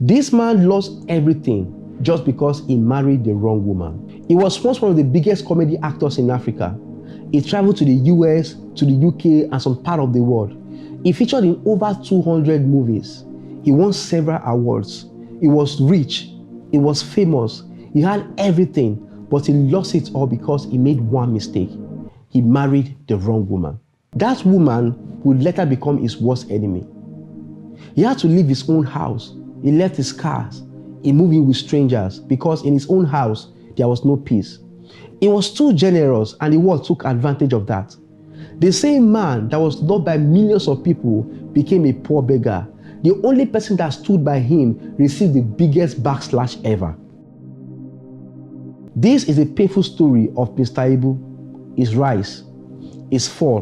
This man lost everything just because he married the wrong woman. He was once one of the biggest comedy actors in Africa. He traveled to the US, to the UK, and some part of the world. He featured in over 200 movies. He won several awards. He was rich. He was famous. He had everything, but he lost it all because he made one mistake. He married the wrong woman. That woman would later become his worst enemy. He had to leave his own house. He left his cars. He moved in with strangers because in his own house, there was no peace. He was too generous and the world took advantage of that. The same man that was loved by millions of people became a poor beggar. The only person that stood by him received the biggest backslash ever. This is a painful story of Mr. Ibu, his rise, his fall,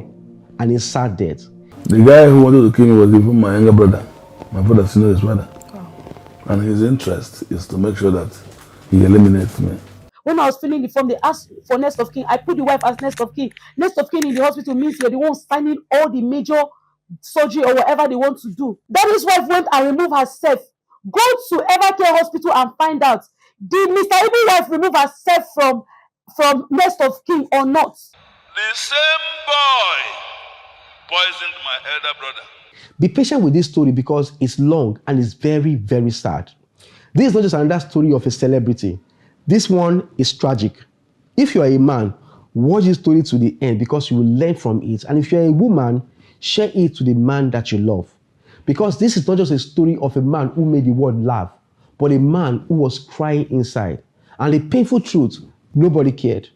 and his sad death. The guy who wanted to kill me was even my younger brother. My brother senior his brother. And his interest is to make sure that he eliminates me. When I was filling the form, they asked for next of kin. I put the wife as next of kin. Next of kin in the hospital means you're the one signing all the major surgery or whatever they want to do. Daddy's wife went and removed herself. Go to Evercare Hospital and find out, did Mr. Ibu wife remove herself from next of kin or not? The same boy poisoned my elder brother. Be patient with this story because it's long and it's very, very sad. This is not just another story of a celebrity. This one is tragic. If you are a man, watch this story to the end because you will learn from it. And if you're a woman, share it to the man that you love. Because this is not just a story of a man who made the world laugh, but a man who was crying inside. And the painful truth, nobody cared.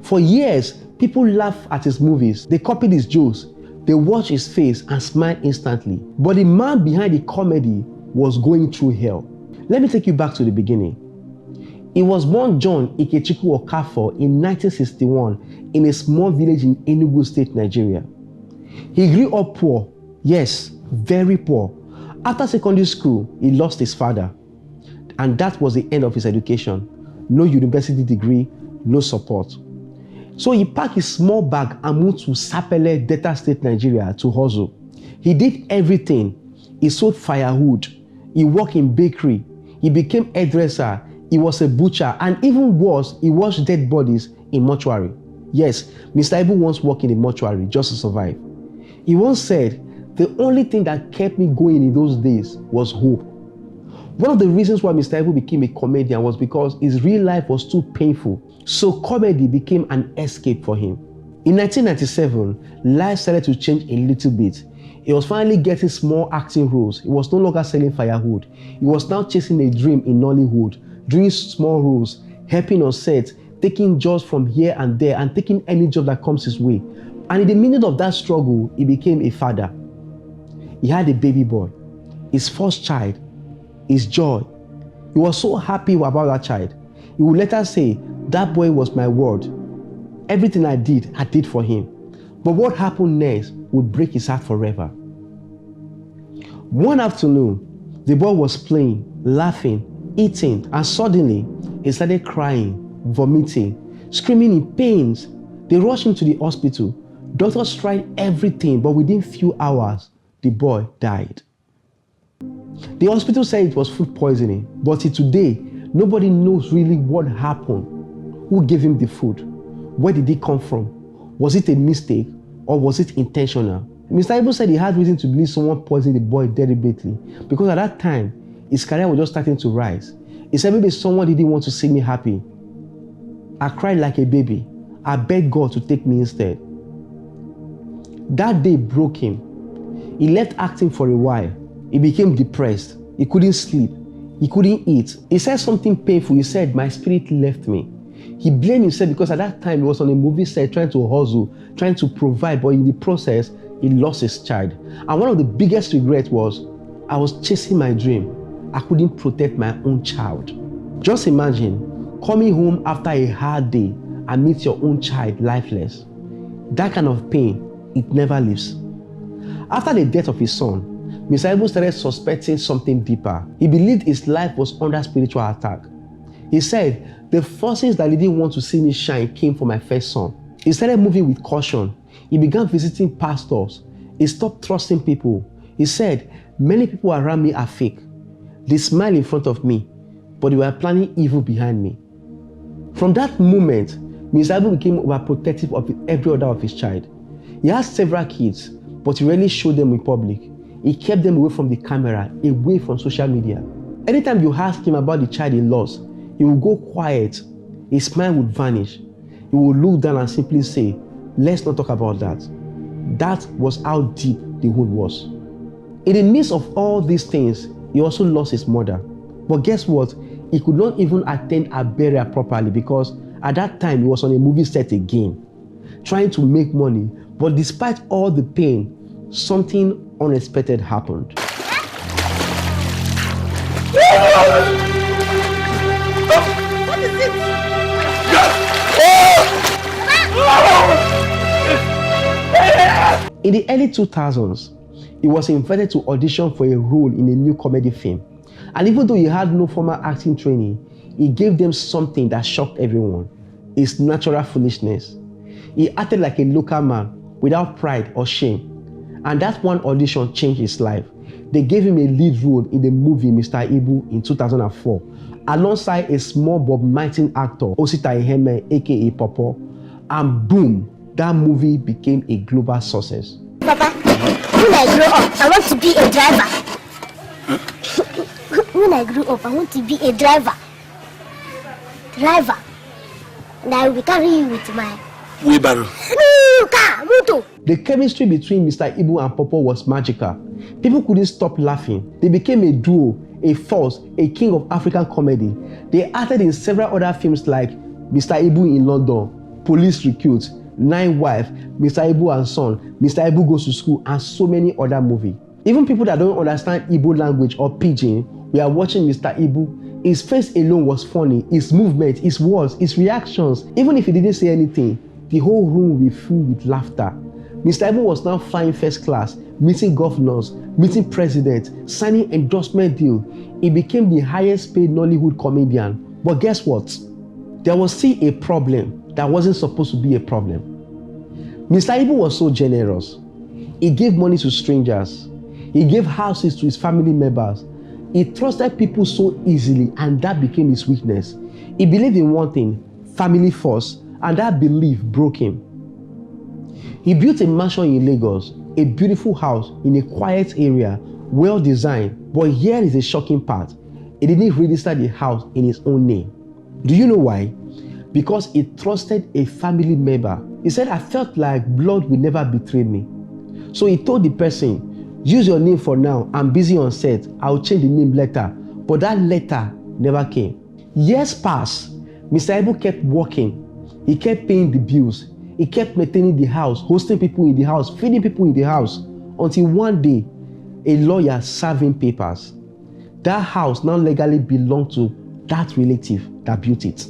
For years, people laughed at his movies. They copied his jokes. They watched his face and smiled instantly. But the man behind the comedy was going through hell. Let me take you back to the beginning. He was born John Ikechukwu Okafor in 1961 in a small village in Enugu State, Nigeria. He grew up poor, yes, very poor. After secondary school, he lost his father. And that was the end of his education. No university degree, no support. So he packed his small bag and moved to Sapele, Delta State, Nigeria to hustle. He did everything. He sold firewood. He worked in bakery. He became hairdresser. He was a butcher. And even worse, he washed dead bodies in mortuary. Yes, Mr. Ibu once worked in a mortuary just to survive. He once said, the only thing that kept me going in those days was hope. One of the reasons why Mr. Ibu became a comedian was because his real life was too painful. So comedy became an escape for him. In 1997, life started to change a little bit. He was finally getting small acting roles. He was no longer selling firewood. He was now chasing a dream in Nollywood, doing small roles, helping on set, taking jobs from here and there, and taking any job that comes his way. And in the middle of that struggle, he became a father. He had a baby boy, his first child, his joy. He was so happy about that child. He would later say, that boy was my world. Everything I did for him. But what happened next would break his heart forever. One afternoon, the boy was playing, laughing, eating, and suddenly he started crying, vomiting, screaming in pains. They rushed him to the hospital. Doctors tried everything, but within few hours, the boy died. The hospital said it was food poisoning, but till today, nobody knows really what happened. Who gave him the food? Where did it come from? Was it a mistake or was it intentional? Mr. Ibu said he had reason to believe someone poisoned the boy deliberately because at that time, his career was just starting to rise. He said maybe someone didn't want to see me happy. I cried like a baby. I begged God to take me instead. That day broke him. He left acting for a while. He became depressed. He couldn't sleep. He couldn't eat. He said something painful. He said, my spirit left me. He blamed himself because at that time he was on a movie set trying to hustle, trying to provide, but in the process, he lost his child. And one of the biggest regrets was, I was chasing my dream. I couldn't protect my own child. Just imagine coming home after a hard day and meet your own child lifeless. That kind of pain, it never leaves. After the death of his son, Mr. Ibu started suspecting something deeper. He believed his life was under spiritual attack. He said, the forces that didn't want to see me shine came from my first son. He started moving with caution. He began visiting pastors. He stopped trusting people. He said, many people around me are fake. They smiled in front of me, but they were planning evil behind me. From that moment, Mr. Ibu became overprotective of every other of his child. He had several kids, but he rarely showed them in public. He kept them away from the camera, away from social media. Anytime you ask him about the child he lost, he would go quiet. His smile would vanish. He would look down and simply say, "Let's not talk about that." That was how deep the wound was. In the midst of all these things, he also lost his mother. But guess what? He could not even attend her burial properly because at that time he was on a movie set again, trying to make money. But despite all the pain, something unexpected happened. What is it? In the early 2000s, he was invited to audition for a role in a new comedy film. And even though he had no formal acting training, he gave them something that shocked everyone: his natural foolishness. He acted like a local man without pride or shame. And that one audition changed his life. They gave him a lead role in the movie Mr. Ibu in 2004, alongside a small but mighty actor, Osita Iheme, aka Popo. And boom, that movie became a global success. Papa, when I grow up, I want to be a driver. When I grew up, I want to be a driver. And I will carry you with my wheelbarrow. car, motor. The chemistry between Mr. Ibu and Popo was magical. People couldn't stop laughing. They became a duo, a force, a king of African comedy. They acted in several other films like Mr. Ibu in London, Police Recruit, Nine Wives, Mr. Ibu and Son, Mr. Ibu Goes to School, and so many other movies. Even people that don't understand Igbo language or pidgin, we are watching Mr. Ibu. His face alone was funny. His movement, his words, his reactions. Even if he didn't say anything, the whole room will be filled with laughter. Mr. Ibu was now flying first class, meeting governors, meeting presidents, signing endorsement deal. He became the highest paid Nollywood comedian. But guess what? There was still a problem that wasn't supposed to be a problem. Mr. Ibu was so generous. He gave money to strangers. He gave houses to his family members. He trusted people so easily, and that became his weakness. He believed in one thing: family first, and that belief broke him. He built a mansion in Lagos, a beautiful house in a quiet area, well designed. But here is a shocking part: he didn't register the house in his own name. Do you know why? Because he trusted a family member. He said, "I felt like blood will never betray me." So he told the person, "Use your name for now. I'm busy on set. I'll change the name later." But that letter never came. Years passed. Mr. Ibu kept working. He kept paying the bills. He kept maintaining the house, hosting people in the house, feeding people in the house, until one day, a lawyer served him papers. That house now legally belonged to that relative that built it.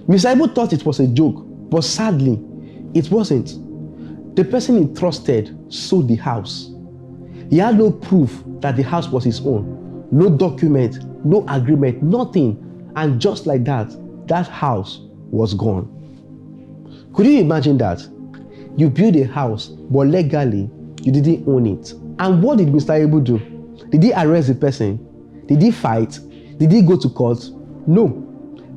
Mr. Ibu thought it was a joke, but sadly, it wasn't. The person he trusted sold the house. He had no proof that the house was his own. No document, no agreement, nothing. And just like that, that house was gone. Could you imagine that? You built a house, but legally, you didn't own it. And what did Mr. Ibu do? Did he arrest the person? Did he fight? Did he go to court? No.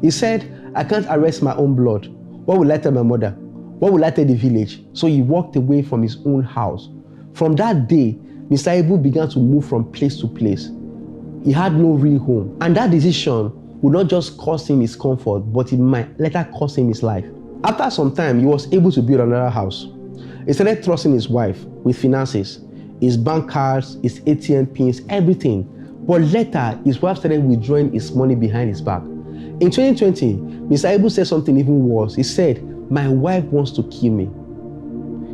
He said, "I can't arrest my own blood. What will I tell my mother? What will I tell the village?" So he walked away from his own house. From that day, Mr. Ibu began to move from place to place. He had no real home. And that decision would not just cost him his comfort, but it might later cost him his life. After some time, he was able to build another house. He started trusting his wife with finances, his bank cards, his ATM pins, everything. But later, his wife started withdrawing his money behind his back. In 2020, Mr. Ibu said something even worse. He said, "My wife wants to kill me.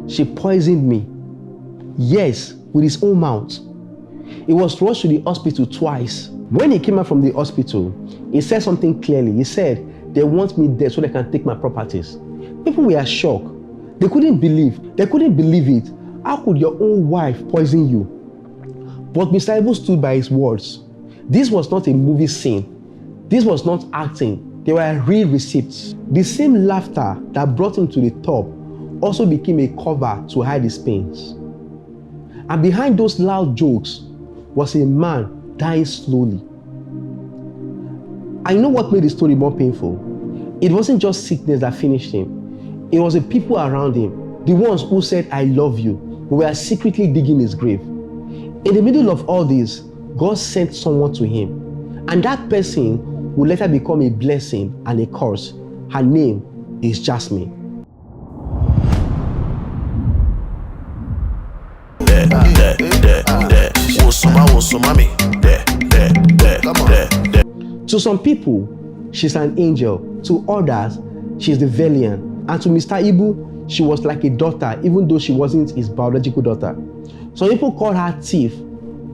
She poisoned me." Yes, with his own mouth. He was rushed to the hospital twice. When he came out from the hospital, he said something clearly. He said, "They want me dead so they can take my properties." People were shocked. They couldn't believe it. How could your own wife poison you? But Mr. Ibu stood by his words. This was not a movie scene. This was not acting. They were real receipts. The same laughter that brought him to the top also became a cover to hide his pains. And behind those loud jokes was a man dying slowly. I know what made the story more painful. It wasn't just sickness that finished him. It was the people around him, the ones who said, I love you, who were secretly digging his grave. In the middle of all this, God sent someone to him, and that person would later become a blessing and a curse. Her name is Jasmine. To some people, she's an angel. To others, she's the villain. And to Mr. Ibu, she was like a daughter, even though she wasn't his biological daughter. Some people call her thief,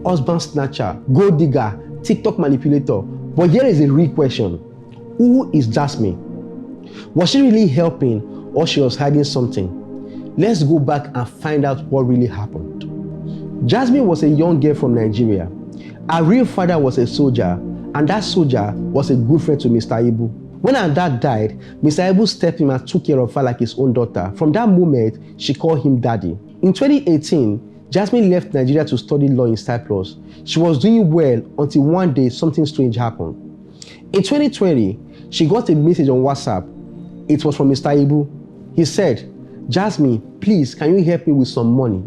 husband snatcher, gold digger, TikTok manipulator. But here is a real question. Who is Jasmine? Was she really helping, or she was hiding something? Let's go back and find out what really happened. Jasmine was a young girl from Nigeria. Her real father was a soldier, and that soldier was a good friend to Mr. Ibu. When her dad died, Mr. Ibu stepped in and took care of her like his own daughter. From that moment, she called him daddy. In 2018, Jasmine left Nigeria to study law in Cyprus. She was doing well until one day something strange happened. In 2020, she got a message on WhatsApp. It was from Mr. Ibu. He said, Jasmine, please, can you help me with some money?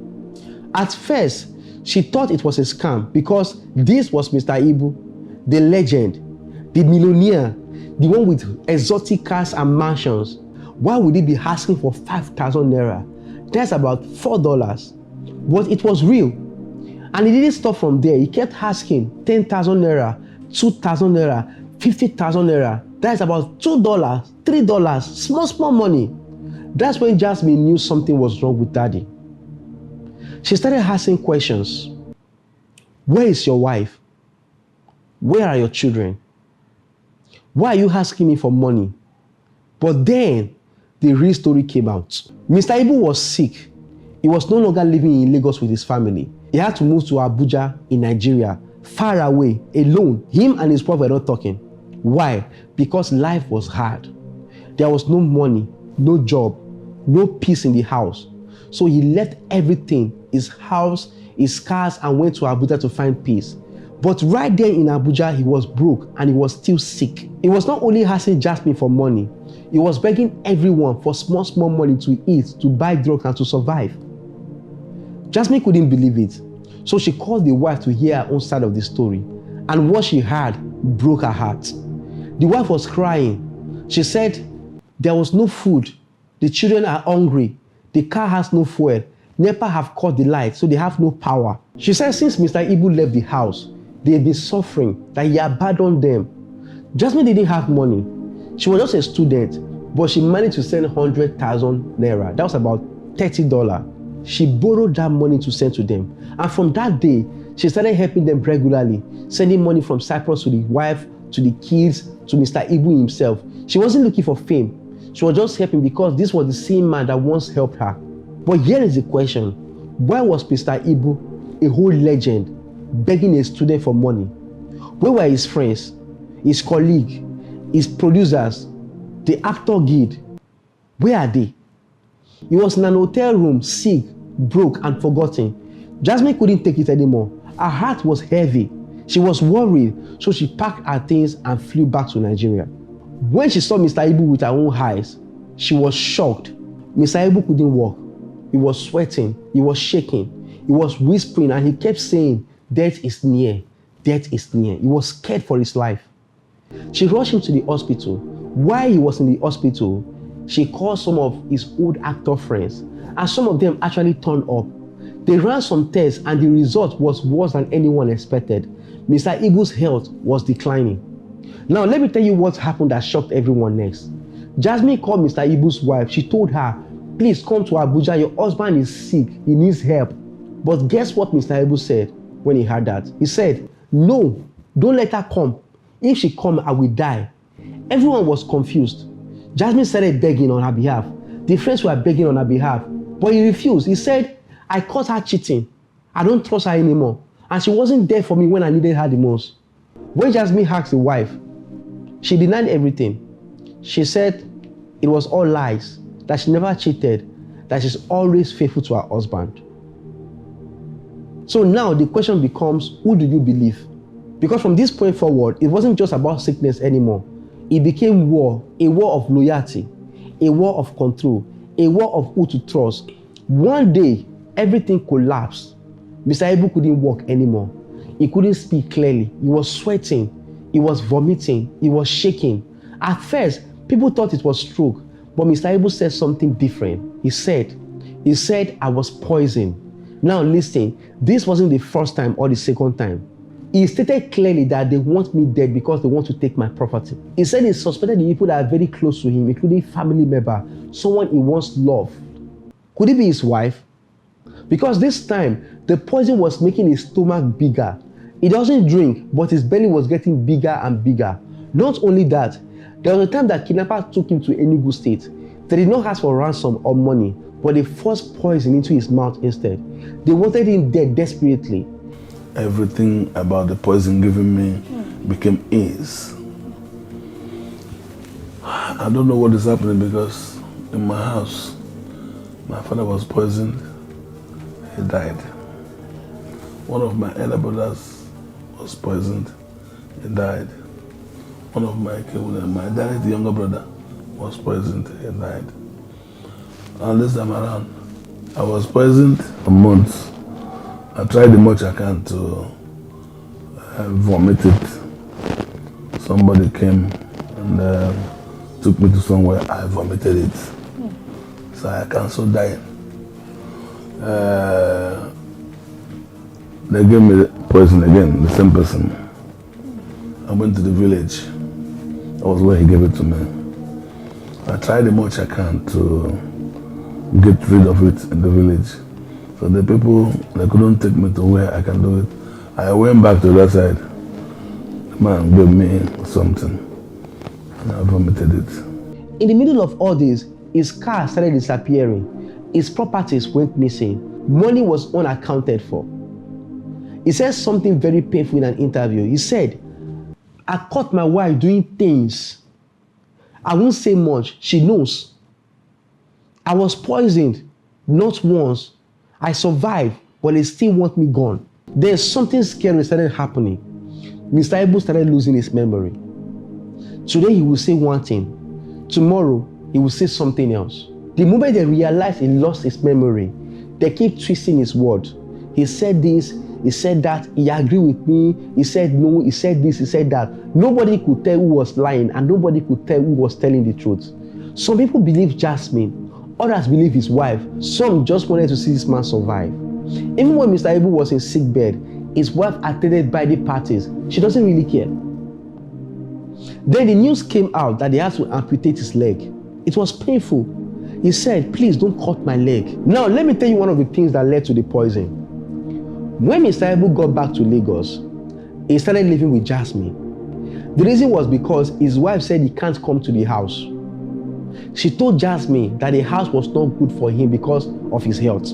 At first, she thought it was a scam because this was Mr. Ibu, the legend, the millionaire, the one with exotic cars and mansions. Why would he be asking for 5,000 naira? That's about $4. But it was real. And he didn't stop from there. He kept asking 10,000 naira, 2,000 naira, 50,000 naira. That's about $2, $3, small money. That's when Jasmine knew something was wrong with daddy. She started asking questions. Where is your wife? Where are your children? Why are you asking me for money? But then, the real story came out. Mr. Ibu was sick. He was no longer living in Lagos with his family. He had to move to Abuja in Nigeria, far away, alone. Him and his wife were not talking. Why? Because life was hard. There was no money, no job, no peace in the house. So he left everything, his house, his cars, and went to Abuja to find peace. But right there in Abuja, he was broke and he was still sick. He was not only asking Jasmine for money, he was begging everyone for small money to eat, to buy drugs, and to survive. Jasmine couldn't believe it. So she called the wife to hear her own side of the story. And what she heard broke her heart. The wife was crying. She said, there was no food. The children are hungry. The car has no fuel. NEPA have cut the light, so they have no power. She said since Mr. Ibu left the house, they've been suffering, that he abandoned them. Jasmine didn't have money. She was just a student, but she managed to send 100,000 naira. That was about $30. She borrowed that money to send to them. And from that day, she started helping them regularly, sending money from Cyprus to the wife, to the kids, to Mr. Ibu himself. She wasn't looking for fame. She was just helping because this was the same man that once helped her. But here is the question. Why was Mr. Ibu, a whole legend, begging a student for money? Where were his friends, his colleagues, his producers, the actor guild? Where are they? He was in an hotel room, sick, broke, and forgotten. Jasmine couldn't take it anymore. Her heart was heavy. She was worried, so she packed her things and flew back to Nigeria. When she saw Mr. Ibu with her own eyes, she was shocked. Mr. Ibu couldn't walk. He was sweating. He was shaking. He was whispering, and he kept saying, death is near. Death is near. He was scared for his life. She rushed him to the hospital. While he was in the hospital, she called some of his old actor friends, and some of them actually turned up. They ran some tests, and the result was worse than anyone expected. Mr. Ibu's health was declining. Now, let me tell you what happened that shocked everyone next. Jasmine called Mr. Ibu's wife. She told her, please come to Abuja. Your husband is sick. He needs help. But guess what Mr. Ibu said when he heard that? He said, no, don't let her come. If she comes, I will die. Everyone was confused. Jasmine started begging on her behalf. The friends were begging on her behalf. But he refused. He said, I caught her cheating. I don't trust her anymore. And she wasn't there for me when I needed her the most. When Jasmine asked the wife, she denied everything. She said it was all lies, that she never cheated, that she's always faithful to her husband. So now the question becomes, who do you believe? Because from this point forward, it wasn't just about sickness anymore. It became war, a war of loyalty, a war of control, a war of who to trust. One day, everything collapsed. Mr. Ibu couldn't walk anymore. He couldn't speak clearly. He was sweating. He was vomiting. He was shaking. At first, people thought it was stroke, but Mr. Ibu said something different. He said, I was poisoned. Now listen, this wasn't the first time or the second time. He stated clearly that they want me dead because they want to take my property. He said he suspected the people that are very close to him, including family member, someone he once loved. Could it be his wife? Because this time, the poison was making his stomach bigger. He doesn't drink, but his belly was getting bigger and bigger. Not only that, there was a time that kidnappers took him to Enugu State. They did not ask for ransom or money, but they forced poison into his mouth instead. They wanted him dead desperately. Everything about the poison given me became ease. I don't know what is happening because in my house, my father was poisoned. He died. One of my elder brothers was poisoned. He died. One of my daddy, the younger brother, was poisoned. He died. And this time around, I was poisoned for months. I tried the much I can to vomit it. Somebody came and took me to somewhere. I vomited it. So I canceled dying. They gave me the poison again, the same person. I went to the village. That was where he gave it to me. I tried the much I can to get rid of it in the village. So the people, they couldn't take me to where I can do it. I went back to that side. The man gave me something and I vomited it. In the middle of all this, his car started disappearing. His properties went missing. Money was unaccounted for. He said something very painful in an interview. He said, I caught my wife doing things. I won't say much. She knows. I was poisoned, not once. I survived, but they still want me gone. There's something scary started happening. Mr. Ibu started losing his memory. Today he will say one thing. Tomorrow he will say something else. The moment they realized he lost his memory, they keep twisting his words. He said this, he said that, he agreed with me, he said no, he said this, he said that. Nobody could tell who was lying and nobody could tell who was telling the truth. Some people believe Jasmine, others believe his wife. Some just wanted to see this man survive. Even when Mr. Ibu was in sick bed, his wife attended birthday parties. She doesn't really care. Then the news came out that they had to amputate his leg. It was painful. He said, please don't cut my leg. Now, let me tell you one of the things that led to the poison. When Mr. Ibu got back to Lagos, he started living with Jasmine. The reason was because his wife said he can't come to the house. She told Jasmine that the house was not good for him because of his health.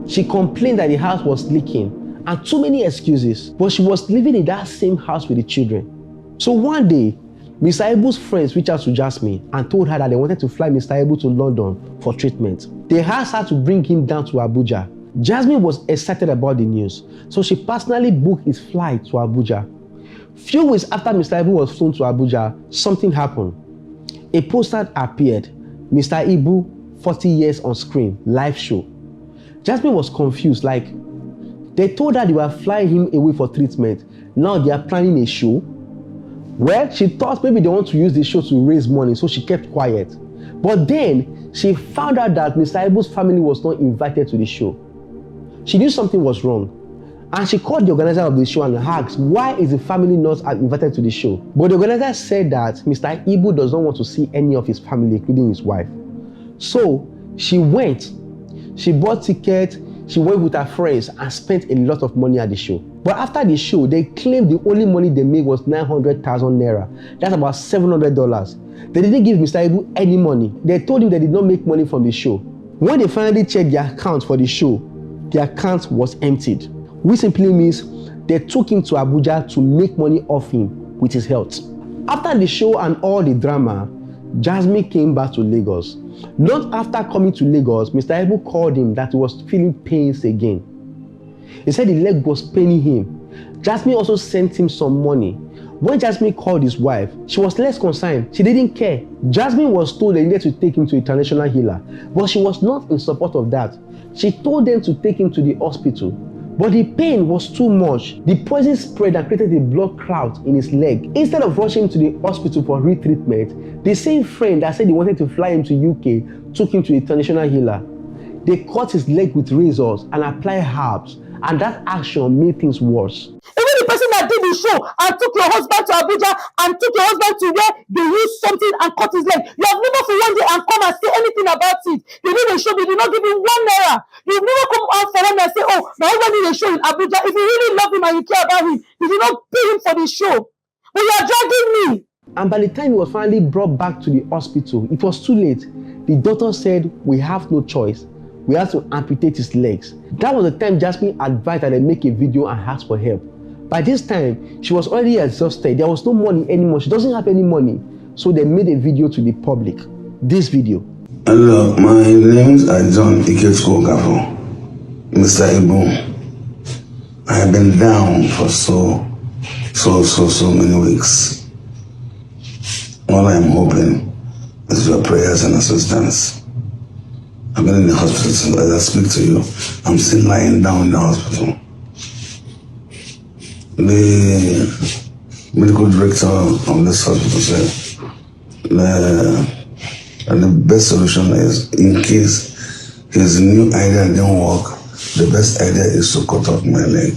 She complained that the house was leaking and too many excuses, but she was living in that same house with the children. So one day, Mr. Ibu's friends reached out to Jasmine and told her that they wanted to fly Mr. Ibu to London for treatment. They asked her to bring him down to Abuja. Jasmine was excited about the news, so she personally booked his flight to Abuja. Few weeks after Mr. Ibu was flown to Abuja, something happened. A poster appeared. Mr. Ibu, 40 years on screen, live show. Jasmine was confused, like, they told her they were flying him away for treatment. Now they are planning a show. Well, she thought maybe they want to use the show to raise money, so she kept quiet. But then she found out that Mr. Ibu's family was not invited to the show. She knew something was wrong. And she called the organizer of the show and asked, why is the family not invited to the show? But the organizer said that Mr. Ibu does not want to see any of his family, including his wife. So she went. She bought tickets, she went with her friends and spent a lot of money at the show. But after the show, they claimed the only money they made was 900,000 naira. That's about $700. They didn't give Mr. Ibu any money. They told him they did not make money from the show. When they finally checked their account for the show, the account was emptied, which simply means they took him to Abuja to make money off him with his health. After the show and all the drama, Jasmine came back to Lagos. Not after coming to Lagos, Mr. Ibu called him that he was feeling pains again. He said the leg was paining him. Jasmine also sent him some money. When Jasmine called his wife, she was less concerned. She didn't care. Jasmine was told they needed to take him to a traditional healer, but she was not in support of that. She told them to take him to the hospital, but the pain was too much. The poison spread and created a blood clot in his leg. Instead of rushing him to the hospital for retreatment, the same friend that said he wanted to fly him to UK took him to a traditional healer. They cut his leg with razors and applied herbs, and that action made things worse. Even the person that did the show and took your husband to Abuja and took your husband to where they used something and cut his leg, you have never for one day and come and say anything about it. They did a show, they did not give him 1 naira. You've never come out for him and say, oh, my husband did a show in Abuja. If you really love him and you care about him, you did not pay him for the show. But you are dragging me. And by the time he was finally brought back to the hospital, it was too late. The doctor said, we have no choice. We have to amputate his legs. That was the time Jasmine advised that they make a video and ask for help. By this time, she was already exhausted. There was no money anymore. She doesn't have any money. So they made a video to the public. This video. Hello, my name is John Ikechukwu Gafo, Mr. Ibu. I have been down for so many weeks. All I am hoping is your prayers and assistance. I've been in the hospital. As I speak to you, I'm still lying down in the hospital. The medical director of this hospital said the best solution is, in case his new idea didn't work, the best idea is to cut off my leg.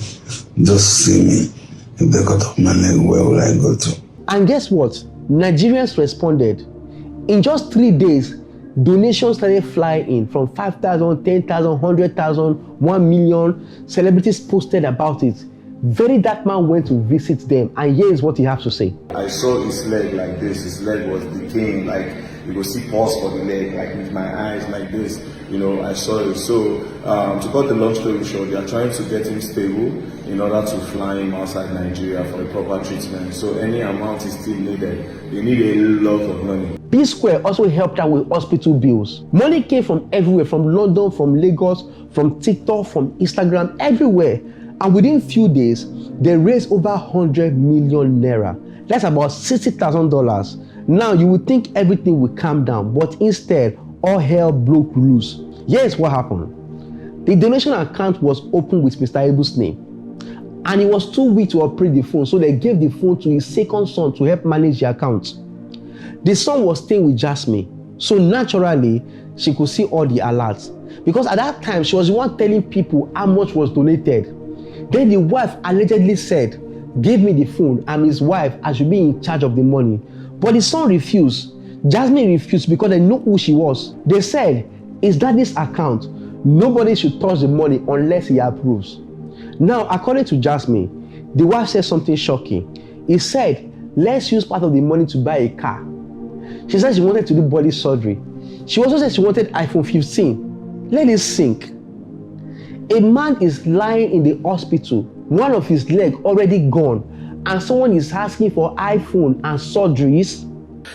Just see me. If they cut off my leg, where will I go to? And guess what? Nigerians responded. In just 3 days, donations started flying in from 5,000, 10,000, 100,000, 1 million. Celebrities posted about it. Very Dark Man went to visit them, and here is what he has to say. I saw his leg like this. His leg was decaying, like you could see pulse for the leg, like with my eyes like this. You know, I saw it. So to cut the long story short, they are trying to get him stable in order to fly him outside Nigeria for a proper treatment. So any amount is still needed. They need a lot of money. P Square also helped out with hospital bills. Money came from everywhere, from London, from Lagos, from TikTok, from Instagram, everywhere. And within few days, they raised over 100 million naira. That's about $60,000. Now you would think everything would calm down, but instead, all hell broke loose. Here's what happened. The donation account was opened with Mr. Ibu's name, and he was too weak to operate the phone, so they gave the phone to his second son to help manage the account. The son was staying with Jasmine, so naturally, she could see all the alerts. Because at that time, she was the one telling people how much was donated. Then the wife allegedly said, give me the phone, I'm his wife, I should be in charge of the money. But the son refused. Jasmine refused because they knew who she was. They said, it's daddy's account. Nobody should touch the money unless he approves. Now, according to Jasmine, the wife said something shocking. He said, let's use part of the money to buy a car. She said she wanted to do body surgery. She also said she wanted iPhone 15. Let it sink. A man is lying in the hospital, one of his legs already gone, and someone is asking for iPhone and surgeries.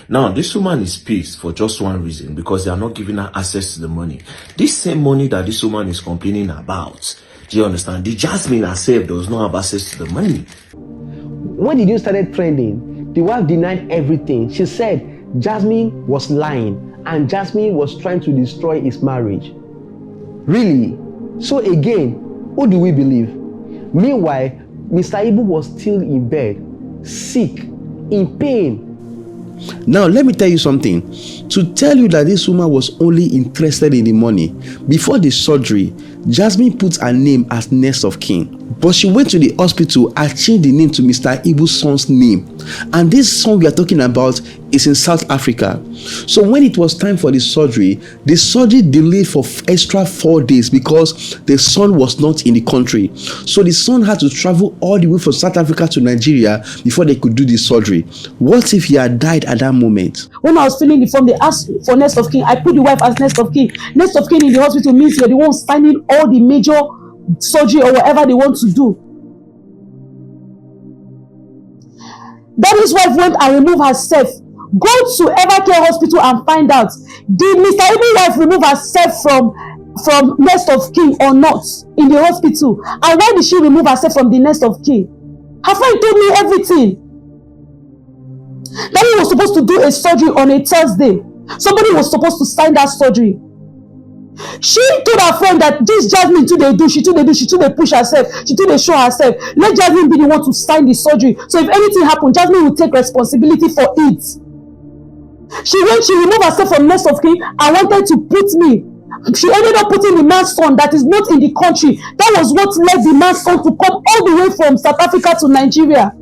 Now, this woman is pissed for just one reason, because they are not giving her access to the money. This same money that this woman is complaining about, do you understand? The Jasmine herself does not have access to the money. When the news started trending, the wife denied everything. She said Jasmine was lying and Jasmine was trying to destroy his marriage. Really? So again, who do we believe? Meanwhile, Mr. Ibu was still in bed, sick, in pain. Now, let me tell you something. To tell you that this woman was only interested in the money, before the surgery, Jasmine put her name as next of kin. But she went to the hospital and changed the name to Mr. Ibu's son's name. And this son we are talking about is in South Africa. So when it was time for the surgery delayed for extra 4 days because the son was not in the country. So the son had to travel all the way from South Africa to Nigeria before they could do the surgery. What if he had died at that moment? When I was filling the form, they asked for next of kin. I put the wife as next of kin. Next of kin in the hospital means you're the one signing all the major surgery or whatever they want to do. Daddy's wife went and removed herself. Go to Evercare Hospital and find out. Did Mr. Ibu wife remove herself from next of kin or not in the hospital? And why did she remove herself from the next of kin? Her friend told me everything. Daddy was supposed to do a surgery on a Thursday. Somebody was supposed to sign that surgery. She told her friend that this Jasmine too they do, she too they push herself, she too they show herself. Let Jasmine be the one to sign the surgery. So if anything happens, Jasmine will take responsibility for it. She removed herself from next of kin and wanted to put me. She ended up putting the man's son that is not in the country. That was what led the man's son to come all the way from South Africa to Nigeria.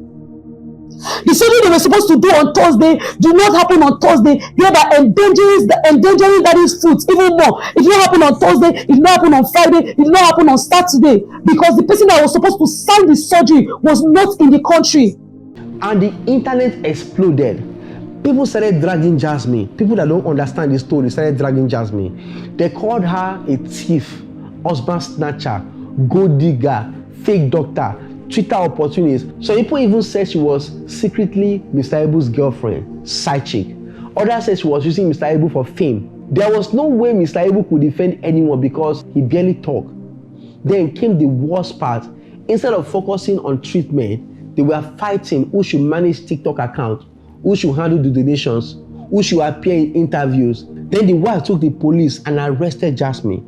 The surgery they were supposed to do on Thursday did not happen on Thursday. Thereby endangering daddy's foot even more. It did not happen on Thursday. It did not happen on Friday. It did not happen on Saturday because the person that was supposed to sign the surgery was not in the country. And the internet exploded. People started dragging Jasmine. People that don't understand the story started dragging Jasmine. They called her a thief, husband snatcher, gold digger, fake doctor, Twitter opportunist. So people even said she was secretly Mr. Ibu's girlfriend, side chick. Others said she was using Mr. Ibu for fame. There was no way Mr. Ibu could defend anyone because he barely talked. Then came the worst part. Instead of focusing on treatment, they were fighting who should manage TikTok account, who should handle the donations, who should appear in interviews. Then the wife took the police and arrested Jasmine.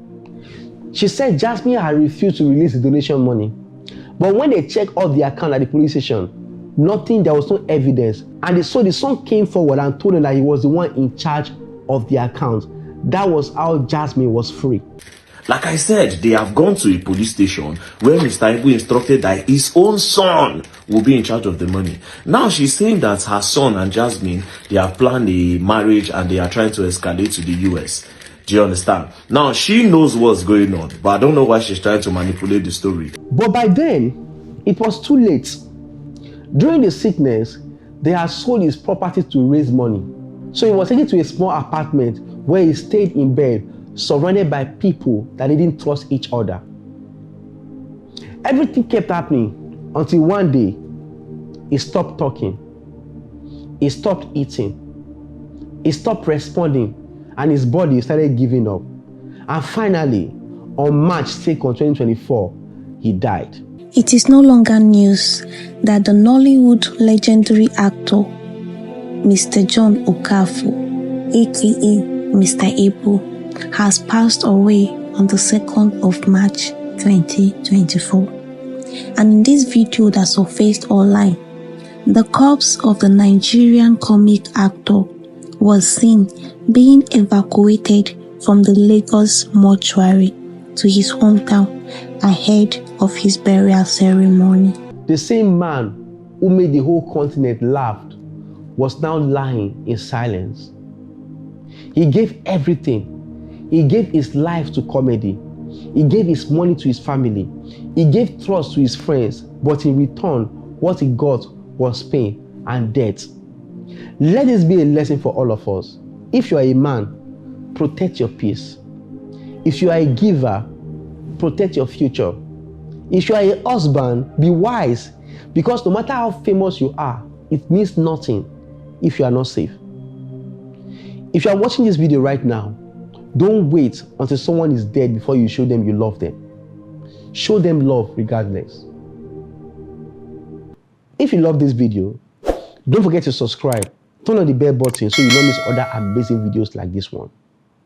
She said Jasmine had refused to release the donation money. But when they checked all the account at the police station, there was no evidence. And so the son came forward and told them that he was the one in charge of the account. That was how Jasmine was free. Like I said, they have gone to a police station where Mr. Ibu instructed that his own son will be in charge of the money. Now she's saying that her son and Jasmine, they have planned a marriage and they are trying to escalate to the US. Do you understand? Now she knows what's going on, but I don't know why she's trying to manipulate the story. But by then, it was too late. During the sickness, they had sold his property to raise money. So he was taken to a small apartment where he stayed in bed, surrounded by people that didn't trust each other. Everything kept happening until one day, he stopped talking. He stopped eating. He stopped responding. And his body started giving up. And finally, on March 2nd, 2024, he died. It is no longer news that the Nollywood legendary actor, Mr. John Okafor, aka Mr. Ibu, has passed away on the 2nd of March 2024. And in this video that surfaced online, the corpse of the Nigerian comic actor was seen being evacuated from the Lagos mortuary to his hometown ahead of his burial ceremony. The same man who made the whole continent laugh was now lying in silence. He gave everything. He gave his life to comedy. He gave his money to his family. He gave trust to his friends, but in return, what he got was pain and death. Let this be a lesson for all of us. If you are a man, protect your peace. If you are a giver, protect your future. If you are a husband, be wise, because no matter how famous you are, it means nothing if you are not safe. If you are watching this video right now, don't wait until someone is dead before you show them you love them. Show them love regardless. If you love this video, don't forget to subscribe. Turn on the bell button so you don't miss other amazing videos like this one.